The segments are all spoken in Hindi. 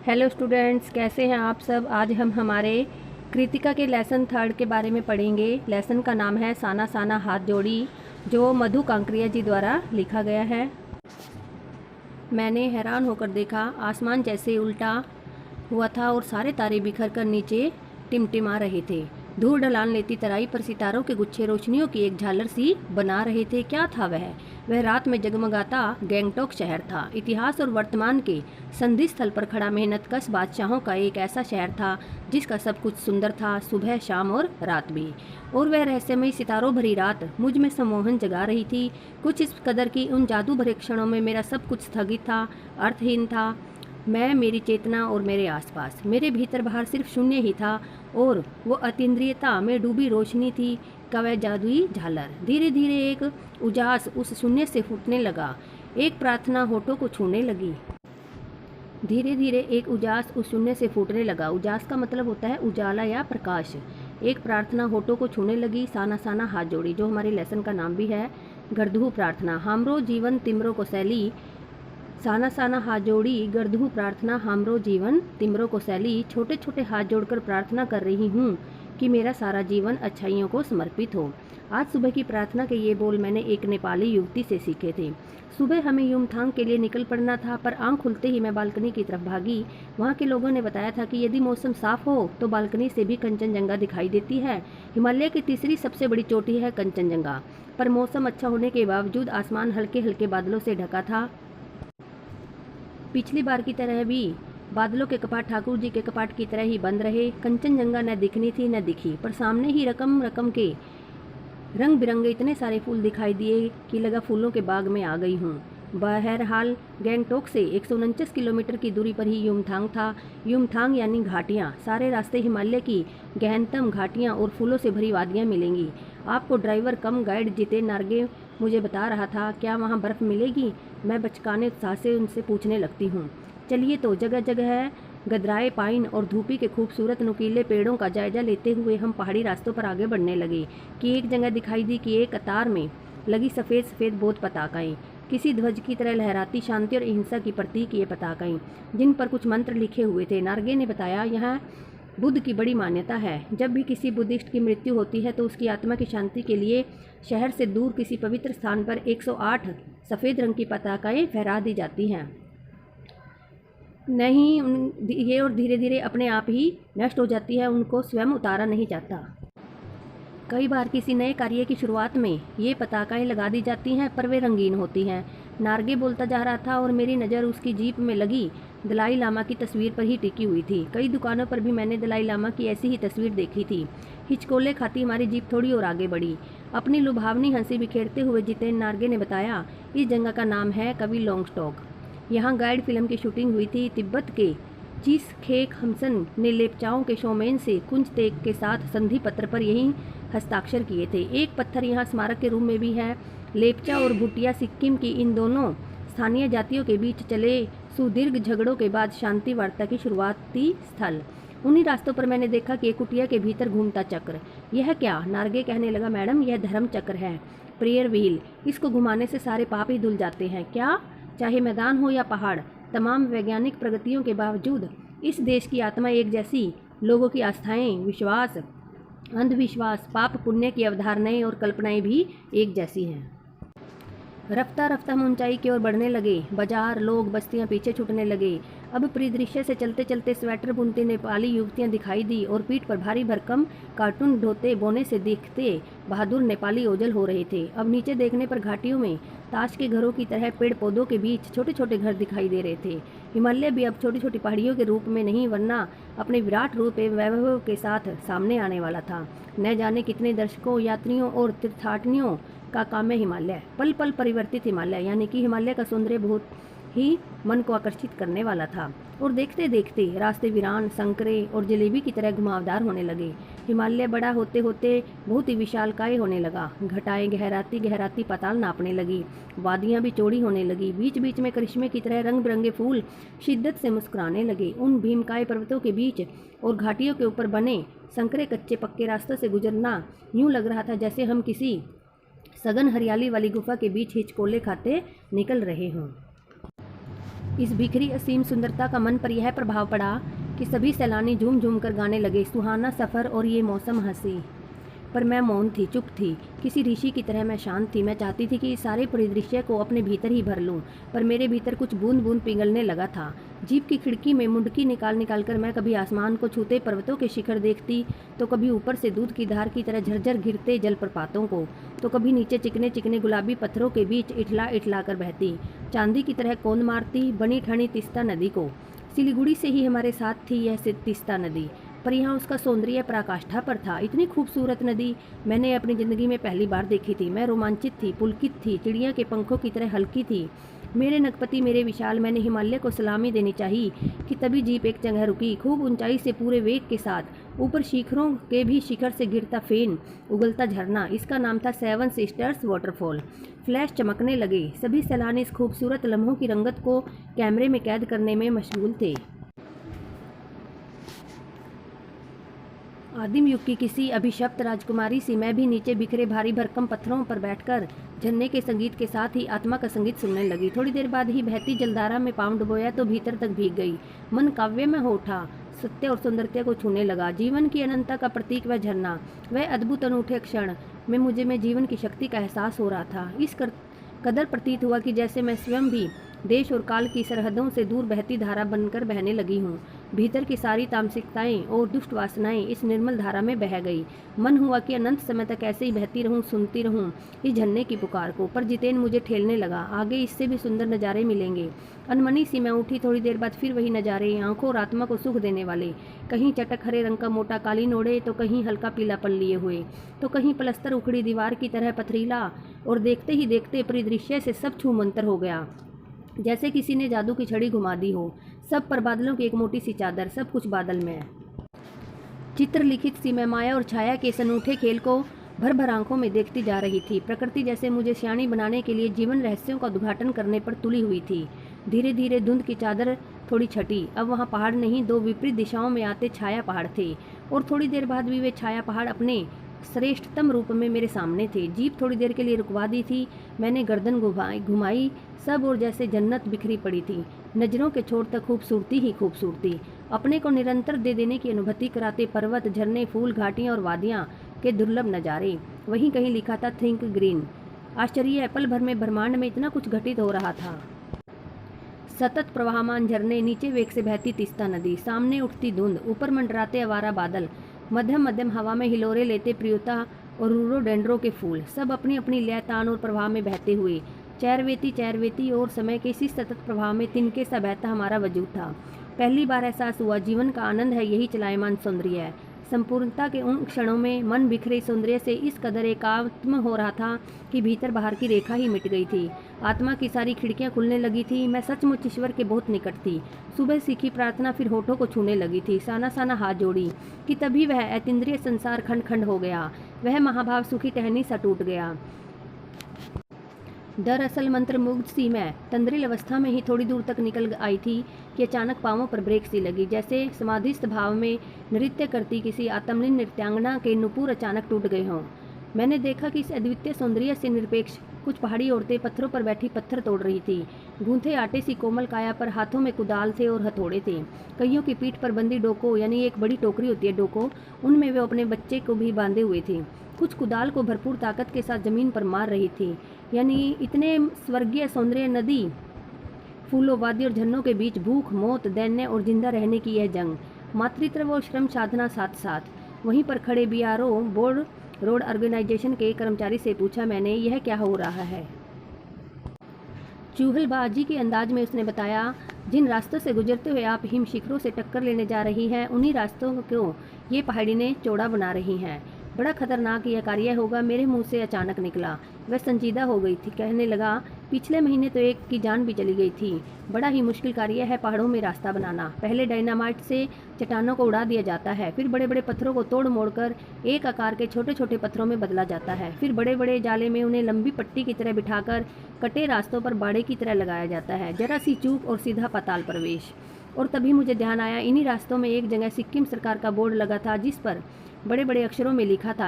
हेलो स्टूडेंट्स, कैसे हैं आप सब। आज हम हमारे कृतिका के लेसन 3 के बारे में पढ़ेंगे। लेसन का नाम है साना साना हाथ जोड़ी, जो मधु कांकरिया जी द्वारा लिखा गया है। मैंने हैरान होकर देखा, आसमान जैसे उल्टा हुआ था और सारे तारे बिखर कर नीचे टिमटिमा रहे थे। धूल ढलान लेती तराई पर सितारों के गुच्छे रोशनियों की एक झालर सी बना रहे थे। क्या था वह रात में जगमगाता गैंगटॉक शहर था। इतिहास और वर्तमान के संधि स्थल पर खड़ा मेहनतकश बादशाहों का एक ऐसा शहर था जिसका सब कुछ सुंदर था, सुबह शाम और रात भी। और वह रहस्यमयी सितारों भरी रात मुझ में सम्मोहन जगा रही थी। कुछ इस कदर की उन जादू भरे क्षणों में मेरा सब कुछ स्थगित था, अर्थहीन था। मैं, मेरी चेतना और मेरे आसपास, मेरे भीतर बाहर सिर्फ शून्य ही था। और वो अतीन्द्रियता में डूबी रोशनी थी का वह जादुई झालर। धीरे धीरे एक उजास उस शून्य से फूटने लगा, एक प्रार्थना होठों को छूने लगी। धीरे धीरे एक उजास उस शून्य से फूटने लगा। उजास का मतलब होता है उजाला या प्रकाश। एक प्रार्थना होठों को छूने लगी, साना साना हाथ जोड़ी, जो हमारे लेसन का नाम भी है, गर्दहु प्रार्थना। हामरो जीवन तिमरो को सैली, साना साना हाथ जोड़ी, गर्दहु प्रार्थना, हामरो जीवन तिमरो को सैली। छोटे छोटे हाथ जोड़कर प्रार्थना कर रही हूँ कि मेरा सारा जीवन अच्छाइयों को समर्पित हो। आज सुबह की प्रार्थना के ये बोल मैंने एक नेपाली युवती से सीखे थे। सुबह हमें युमथांग के लिए निकल पड़ना था, पर आंख खुलते ही मैं बालकनी की तरफ भागी। वहाँ के लोगों ने बताया था कि यदि मौसम साफ हो तो बालकनी से भी कंचनजंगा दिखाई देती है। हिमालय की तीसरी सबसे बड़ी चोटी है कंचनजंगा। पर मौसम अच्छा होने के बावजूद आसमान हल्के हल्के बादलों से ढका था। पिछली बार की तरह भी बादलों के कपाट ठाकुर जी के कपाट की तरह ही बंद रहे। कंचनजंगा न दिखनी थी न दिखी, पर सामने ही रकम रकम के रंग बिरंगे इतने सारे फूल दिखाई दिए कि लगा फूलों के बाग में आ गई हूँ। बहरहाल गैंगटॉक से 149 किलोमीटर की दूरी पर ही युमथांग था। युमथांग यानी घाटियाँ। सारे रास्ते हिमालय की गहनतम घाटियाँ और फूलों से भरी वादियाँ मिलेंगी। आपको ड्राइवर कम गाइड जितेन नार्गे मुझे बता रहा था। क्या वहाँ बर्फ़ मिलेगी? मैं बचकाने उत्साह से उनसे पूछने लगती हूँ। चलिए तो, जगह जगह है गदराए पाइन और धूपी के खूबसूरत नुकीले पेड़ों का जायजा लेते हुए हम पहाड़ी रास्तों पर आगे बढ़ने लगे कि एक जगह दिखाई दी कि एक कतार में लगी सफ़ेद सफ़ेद बोध पताकाएँ, किसी ध्वज की तरह लहराती, शांति और अहिंसा की प्रतीक ये पताकाएँ, जिन पर कुछ मंत्र लिखे हुए थे। नार्गे ने बताया, यहाँ बुद्ध की बड़ी मान्यता है। जब भी किसी बुद्धिस्ट की मृत्यु होती है तो उसकी आत्मा की शांति के लिए शहर से दूर किसी पवित्र स्थान पर 108 सफ़ेद रंग की पताकाएँ फहरा दी जाती हैं। नहीं, ये और धीरे धीरे अपने आप ही नष्ट हो जाती है, उनको स्वयं उतारा नहीं जाता। कई बार किसी नए कार्य की शुरुआत में ये पताकाएँ लगा दी जाती हैं, पर वे रंगीन होती हैं। नार्गे बोलता जा रहा था और मेरी नज़र उसकी जीप में लगी दलाई लामा की तस्वीर पर ही टिकी हुई थी। कई दुकानों पर भी मैंने दलाई लामा की ऐसी ही तस्वीर देखी थी। हिचकोले खाती हमारी जीप थोड़ी और आगे बढ़ी। अपनी लुभावनी हंसी बिखेरते हुए जितेन नार्गे ने बताया, इस जगह का नाम है कवि लोंगस्टॉक। यहाँ गाइड फिल्म की शूटिंग हुई थी। तिब्बत के चीस खेक हमसन ने लेपचाओं के शोमेन से कुंज तेग के साथ संधि पत्र पर यही हस्ताक्षर किए थे। एक पत्थर यहाँ स्मारक के रूप में भी है। लेपचा और भुटिया सिक्किम की इन दोनों स्थानीय जातियों के बीच चले सुदीर्घ झगड़ों के बाद शांति वार्ता की शुरुआती स्थल। उन्हीं रास्तों पर मैंने देखा कि एक कुटिया के भीतर घूमता चक्र। यह क्या? नार्गे कहने लगा, मैडम, यह धर्म चक्र है, प्रेयर व्हील। इसको घुमाने से सारे पाप ही धुल जाते हैं। क्या? चाहे मैदान हो या पहाड़, तमाम वैज्ञानिक प्रगतियों के बावजूद इस देश की आत्मा एक जैसी। लोगों की आस्थाएं, विश्वास, अंधविश्वास, पाप पुण्य की अवधारणाएं और कल्पनाएं भी एक जैसी हैं। रफ्ता रफ्ता हम ऊंचाई की ओर बढ़ने लगे। बाजार, लोग, बस्तियां पीछे छूटने लगे। अब परिदृश्य से चलते चलते स्वेटर बुनती नेपाली युवतियां दिखाई दी और पीठ पर भारी भरकम कार्टून ढोते बोने से दिखते बहादुर नेपाली ओझल हो रहे थे। अब नीचे देखने पर घाटियों में ताश के घरों की तरह पेड़ पौधों के बीच छोटे छोटे घर दिखाई दे रहे थे। हिमालय भी अब छोटी छोटी पहाड़ियों के रूप में नहीं, वरना अपने विराट रूप एवं वैभव के साथ सामने आने वाला था। न जाने कितने दर्शकों, यात्रियों और तीर्थाटनियों का काम है हिमालय। पल पल परिवर्तित हिमालय, यानी कि हिमालय का सौंदर्य बहुत ही मन को आकर्षित करने वाला था। और देखते देखते रास्ते वीरान, संकरे और जलेबी की तरह घुमावदार होने लगे। हिमालय बड़ा होते होते बहुत ही विशालकाय होने लगा। घटाएं गहराती गहराती पाताल नापने लगी। वादियां भी चौड़ी होने लगी। बीच बीच में करिश्मे की तरह रंग बिरंगे फूल शिद्दत से मुस्कुराने लगे। उन भीमकाय पर्वतों के बीच और घाटियों के ऊपर बने संकरे कच्चे पक्के रास्तों से गुजरना यूं लग रहा था जैसे हम किसी सघन हरियाली वाली गुफा के बीच हिचकोले खाते निकल रहे हों। इस बिखरी असीम सुंदरता का मन पर यह प्रभाव पड़ा कि सभी सैलानी झूम झूम कर गाने लगे, सुहाना सफ़र और ये मौसम हंसी। पर मैं मौन थी, चुप थी, किसी ऋषि की तरह मैं शांत थी। मैं चाहती थी कि इस सारे परिदृश्य को अपने भीतर ही भर लूं, पर मेरे भीतर कुछ बूंद बूंद पिघलने लगा था। जीप की खिड़की में मुंडकी निकाल निकाल कर मैं कभी आसमान को छूते पर्वतों के शिखर देखती, तो कभी ऊपर से दूध की धार की तरह झरझर गिरते जलप्रपातों को, तो कभी नीचे चिकने चिकने गुलाबी पत्थरों के बीच इठला इठला कर बहती चांदी की तरह कौंध मारती बनी ठनी तीस्ता नदी को। सिलीगुड़ी से ही हमारे साथ थी यह तीस्ता नदी, पर यहाँ उसका सौंदर्य पराकाष्ठा पर था। इतनी खूबसूरत नदी मैंने अपनी ज़िंदगी में पहली बार देखी थी। मैं रोमांचित थी, पुलकित थी, चिड़िया के पंखों की तरह हल्की थी। मेरे नगपति मेरे विशाल, मैंने हिमालय को सलामी देनी चाहिए कि तभी जीप एक जगह रुकी। खूब ऊंचाई से पूरे वेग के साथ ऊपर शिखरों के भी शिखर से गिरता फेन, उगलता झरना, इसका नाम था सेवन सिस्टर्स वाटरफॉल। फ्लैश चमकने लगे। सभी सैलानी इस खूबसूरत लम्हों की रंगत को कैमरे में कैद करने में मशगूल थे। आदिम युग की किसी अभिशप्त राजकुमारी सी मैं भी नीचे बिखरे भारी भरकम पत्थरों पर बैठकर झरने के संगीत के साथ ही आत्मा का संगीत सुनने लगी। थोड़ी देर बाद ही बहती जलधारा में पांव डुबोया तो भीतर तक भीग गई। मन काव्य में हो उठा, सत्य और सुंदरता को छूने लगा। जीवन की अनंतता का प्रतीक वह झरना, वह अद्भुत अनूठे क्षण में मुझे में जीवन की शक्ति का एहसास हो रहा था। इस कदर प्रतीत हुआ कि जैसे मैं स्वयं भी देश और काल की सरहदों से दूर बहती धारा बनकर बहने लगी हूँ। भीतर की सारी तामसिकताएं और दुष्ट वासनाएं इस निर्मल धारा में बह गई। मन हुआ कि अनंत समय तक ऐसे ही बहती रहूं, सुनती रहूं इस झरने की पुकार को। पर जितेन मुझे ठेलने लगा, आगे इससे भी सुंदर नज़ारे मिलेंगे। अनमनी सी मैं उठी। थोड़ी देर बाद फिर वही नज़ारे, आंखों और आत्मा को सुख देने वाले। कहीं चटक हरे रंग का मोटा कालीन ओढ़े, तो कहीं हल्का पीलापन लिए हुए, तो कहीं पलस्तर उखड़ी दीवार की तरह पथरीला। और देखते ही देखते परिदृश्य से सब छू मंतर हो गया, जैसे किसी ने जादू की छड़ी घुमा दी हो। सब पर बादलों की एक मोटी सी चादर, सब कुछ बादल में। चित्र लिखित सी मैं माया और छाया के इस अनूठे खेल को भर भर आंखों में देखती जा रही थी। प्रकृति जैसे मुझे सियाणी बनाने के लिए जीवन रहस्यों का उद्घाटन करने पर तुली हुई थी। धीरे धीरे धुंध की चादर थोड़ी छटी। अब वहाँ पहाड़ नहीं, दो विपरीत दिशाओं में आते छाया पहाड़ थे, और थोड़ी देर बाद भी वे छाया पहाड़ अपने श्रेष्ठतम रूप में मेरे सामने थे। जीप थोड़ी देर के लिए रुकवा दी थी। मैंने गर्दन घुमाई, सब और जैसे जन्नत बिखरी पड़ी थी। नजरों के छोर तक खूबसूरती ही खूबसूरती, अपने को निरंतर दे देने की अनुभूति कराते पर्वत, झरने, फूल, घाटियाँ और वादियाँ के दुर्लभ नज़ारे। वहीं कहीं लिखा था थिंक ग्रीन। आश्चर्य, पल भर में ब्रह्मांड में इतना कुछ घटित हो रहा था। सतत प्रवाहमान झरने, नीचे वेग से बहती तीस्ता नदी, सामने उठती धुंध, ऊपर मंडराते आवारा बादल, मध्यम मध्यम हवा में हिलोरे लेते प्रियोता और रोडोडेंड्रो के फूल, सब अपनी अपनी लय, तान और प्रवाह में बहते हुए चैरवेती और समय के इसी सतत प्रवाह में तिनके सा बहता हमारा वजूद था। पहली बार एहसास हुआ जीवन का आनंद है यही चलायमान सौंदर्य है। संपूर्णता के उन क्षणों में मन बिखरे सौंदर्य से इस कदर एकात्म हो रहा था कि भीतर बाहर की रेखा ही मिट गई थी। आत्मा की सारी खिड़कियां खुलने लगी थी। मैं सचमुच ईश्वर के बहुत निकट थी। सुबह सीखी प्रार्थना फिर होठों को छूने लगी थी। साना साना हाथ जोड़ी कि तभी वह अतीन्द्रिय संसार खंड खंड हो गया। वह महाभाव सुखी टहनी सा टूट गया। दरअसल मंत्रमुग्ध सी मैं तंद्रिल अवस्था में ही थोड़ी दूर तक निकल आई थी कि अचानक पांवों पर ब्रेक सी लगी, जैसे समाधिस्थ भाव में नृत्य करती किसी आत्मलीन नृत्यांगना के नुपुर अचानक टूट गए हों। मैंने देखा कि इस अद्वितीय सौंदर्य से निरपेक्ष कुछ पहाड़ी औरतें पत्थरों पर बैठी पत्थर तोड़ रही थी। गूंथे आटे सी कोमल काया पर हाथों में कुदाल थे और हथौड़े थे। कईयों की पीठ पर बंदी डोको, यानी एक बड़ी टोकरी होती है डोको, उनमें वे अपने बच्चे को भी बांधे हुए थे। कुछ कुदाल को भरपूर ताकत के साथ जमीन पर मार रही थी। यानी इतने स्वर्गीय सौंदर्य नदी, फूलों, वादी और झरनों के बीच भूख, मौत, दैन्य और जिंदा रहने की यह जंग, मातृत्व और श्रम साधना साथ साथ। वहीं पर खड़े बीआरओ बोर्ड रोड ऑर्गेनाइजेशन के कर्मचारी से पूछा मैंने, यह क्या हो रहा है? चूहलबाजी के अंदाज में उसने बताया, जिन रास्तों से गुजरते हुए आप हिम शिखरों से टक्कर लेने जा रही हैं, उन्हीं रास्तों को ये पहाड़ी ने चौड़ा बना रही हैं। बड़ा खतरनाक यह कार्य होगा। मेरे मुंह से अचानक निकला। वह संजीदा हो गई थी। कहने लगा, पिछले महीने तो एक की जान भी चली गई थी। बड़ा ही मुश्किल कार्य है पहाड़ों में रास्ता बनाना। पहले डायनामाइट से चट्टानों को उड़ा दिया जाता है, फिर बड़े बड़े पत्थरों को तोड़ मोड़कर एक आकार के छोटे छोटे पत्थरों में बदला जाता है, फिर बड़े बड़े जाले में उन्हें लंबी पट्टी की तरह बिठाकर कटे रास्तों पर बाड़े की तरह लगाया जाता है। जरा सी चूक और सीधा पाताल प्रवेश। और तभी मुझे ध्यान आया, इन्हीं रास्तों में एक जगह सिक्किम सरकार का बोर्ड लगा था, जिस पर बड़े बड़े अक्षरों में लिखा था,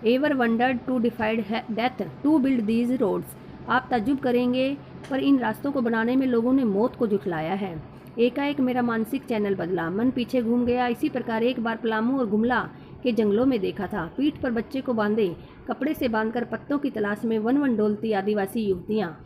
ever wondered to defied death to build these roads. आप ताज्जुब करेंगे पर इन रास्तों को बनाने में लोगों ने मौत को जुटलाया है। एकाएक मेरा मानसिक चैनल बदला, मन पीछे घूम गया। इसी प्रकार एक बार पलामू और गुमला के जंगलों में देखा था, पीठ पर बच्चे को बांधे, कपड़े से बांधकर पत्तों की तलाश में वन वन डोलती आदिवासी युवतियाँ।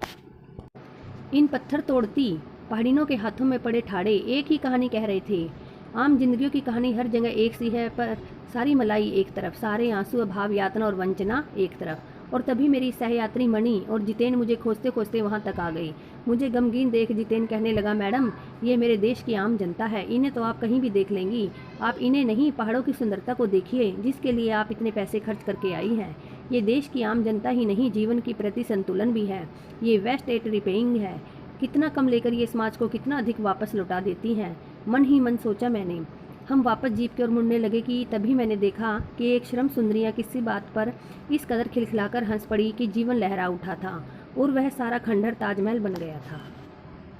इन पत्थर तोड़ती पहाड़ियों के हाथों में पड़े ठाड़े एक ही कहानी कह रहे थे। आम जिंदगियों की कहानी हर जगह एक सी है, पर सारी मलाई एक तरफ, सारे आंसू, अभाव, यातना और वंचना एक तरफ। और तभी मेरी सहयात्री मणि और जितेन मुझे खोजते खोजते वहाँ तक आ गई। मुझे गमगीन देख जितेन कहने लगा, मैडम ये मेरे देश की आम जनता है, इन्हें तो आप कहीं भी देख लेंगी। आप इन्हें नहीं, पहाड़ों की सुंदरता को देखिए जिसके लिए आप इतने पैसे खर्च करके आई हैं। ये देश की आम जनता ही नहीं, जीवन की प्रति संतुलन भी है। ये वेस्ट एट रिपेइंग है। कितना कम लेकर ये समाज को कितना अधिक वापस लौटा देती हैं। मन ही मन सोचा मैंने। हम वापस जीप की ओर मुड़ने लगे कि तभी मैंने देखा कि एक श्रम सुंदरियाँ किसी बात पर इस कदर खिलखिलाकर हंस पड़ी कि जीवन लहरा उठा था और वह सारा खंडहर ताजमहल बन गया था।